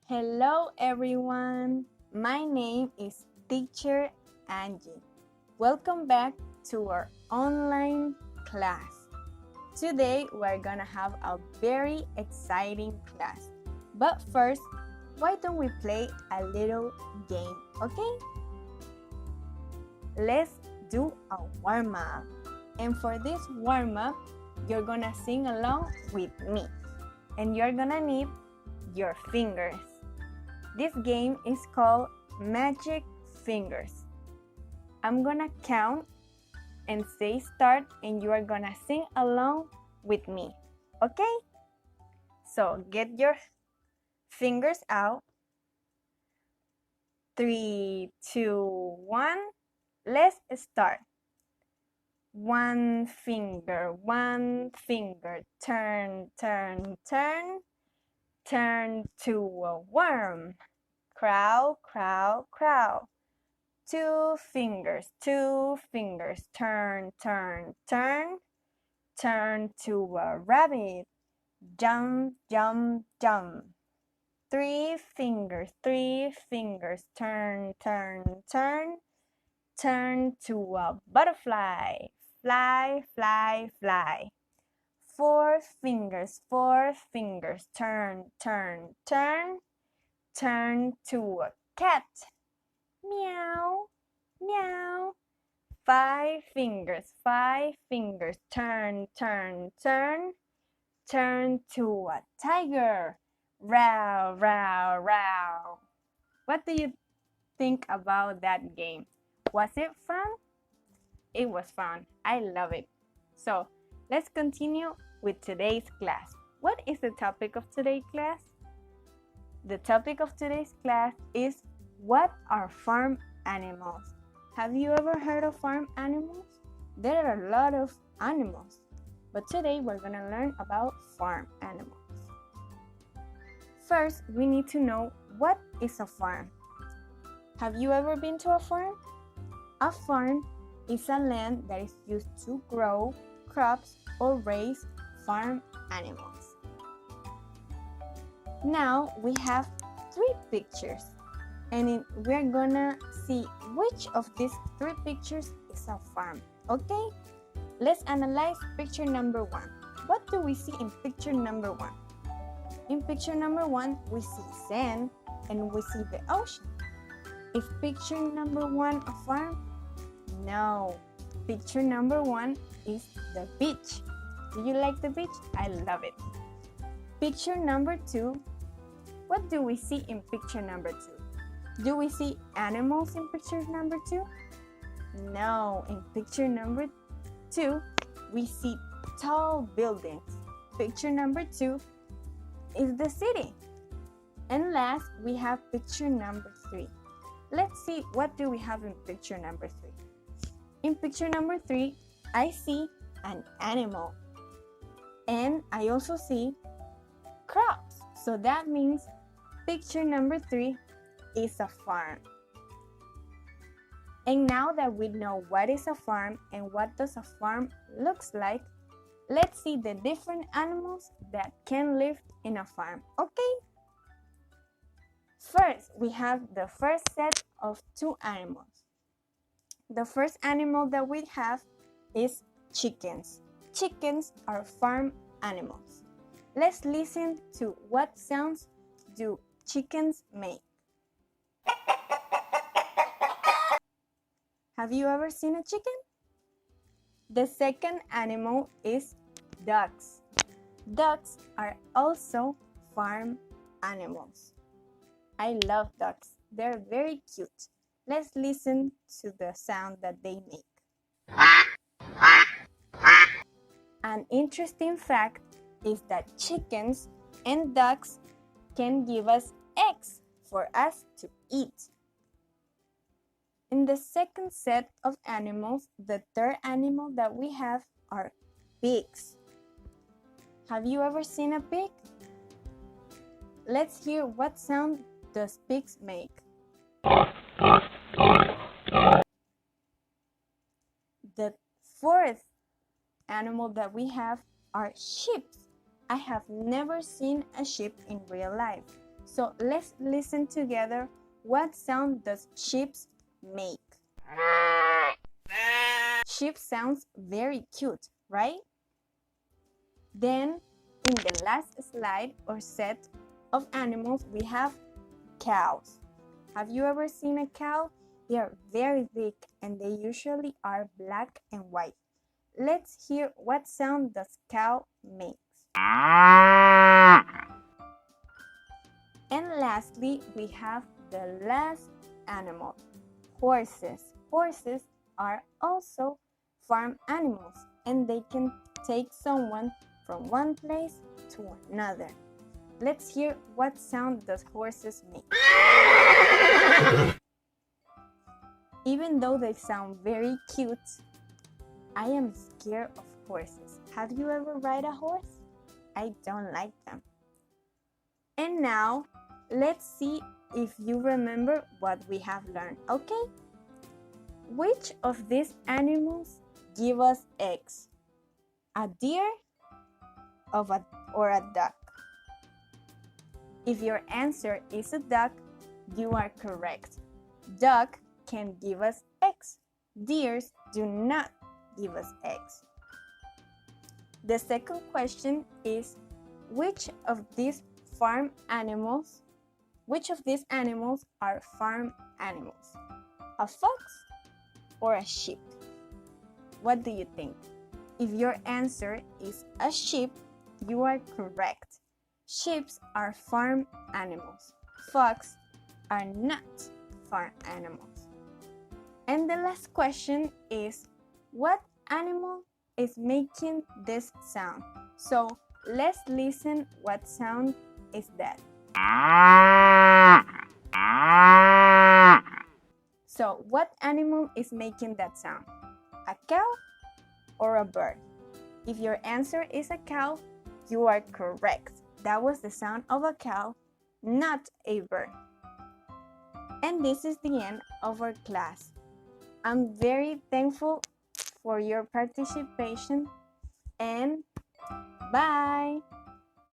Hello everyone, my name is Teacher Angie. Welcome back to our online class. Today we're gonna have a very exciting class. But first, why don't we play a little game, okay? Let's do a warm-up. And for this warm-up, you're gonna sing along with me. And you're gonna need your fingers. This game is called Magic Fingers. I'm gonna count and say start and you are gonna sing along with me, okay? So get your fingers out. 3, 2, 1. Let's start. One finger, turn, turn, turn. Turn to a worm. Crow, crow, crow. Two fingers, turn, turn, turn. Turn to a rabbit. Jump, jump, jump. Three fingers, turn, turn, turn. Turn to a butterfly. Fly, fly, fly. Four fingers, turn, turn, turn. Turn to a cat. Meow, meow. Five fingers, turn, turn, turn. Turn to a tiger. Row, row, row. What do you think about that game? Was it fun? It was fun. I love it. So, let's continue with today's class. What is the topic of today's class? The topic of today's class is what are farm animals? Have you ever heard of farm animals? There are a lot of animals, but today we're going to learn about farm animals. First, we need to know what is a farm. Have you ever been to a farm? A farm is a land that is used to grow crops or raise farm animals. Now we have 3 pictures and we're gonna see which of these 3 pictures is a farm, okay? Let's analyze picture number 1. What do we see in picture number 1? In picture number 1, we see sand and we see the ocean. Is picture number 1 a farm? No. Picture number 1 is the beach. Do you like the beach? I love it. Picture number 2. What do we see in picture number 2? Do we see animals in picture number 2? No. In picture number 2, we see tall buildings. Picture number 2 is the city. And last, we have picture number 3. Let's see what do we have in picture number 3. In picture number 3, I see an animal. And I also see crops. So that means picture number 3 is a farm. And now that we know what is a farm and what does a farm looks like, let's see the different animals that can live in a farm, okay? First, we have the first set of 2 animals. The first animal that we have is chickens. Chickens are farm animals. Let's listen to what sounds do chickens make. Have you ever seen a chicken? The second animal is ducks. Ducks are also farm animals. I love ducks. They're very cute. Let's listen to the sound that they make. An interesting fact is that chickens and ducks can give us eggs for us to eat. In the second set of animals, the third animal that we have are pigs. Have you ever seen a pig? Let's hear what sound does pigs make. The fourth animal that we have are sheep. I have never seen a sheep in real life. So let's listen together. What sound does sheep make? Sheep sounds very cute, right? Then in the last slide or set of animals, we have cows. Have you ever seen a cow? They are very big and they usually are black and white. Let's hear what sound does cow make. And lastly, we have the last animal, horses. Horses are also farm animals and they can take someone from one place to another. Let's hear what sound does horses make. Even though they sound very cute, I am scared of horses. Have you ever ride a horse? I don't like them. And now, let's see if you remember what we have learned, okay? Which of these animals give us eggs? A deer or a duck? If your answer is a duck, you are correct. Duck can give us eggs. Deers do not give us eggs. The second question is, which of these animals are farm animals? A fox or a sheep? What do you think? If your answer is a sheep, you are correct. Sheep are farm animals. Fox are not farm animals. And the last question is, what animal is making this sound? So let's listen. What sound is that? So what animal is making that sound? A cow or a bird? If your answer is a cow, you are correct. That was the sound of a cow, not a bird. And this is the end of our class. I'm very thankful for your participation and bye!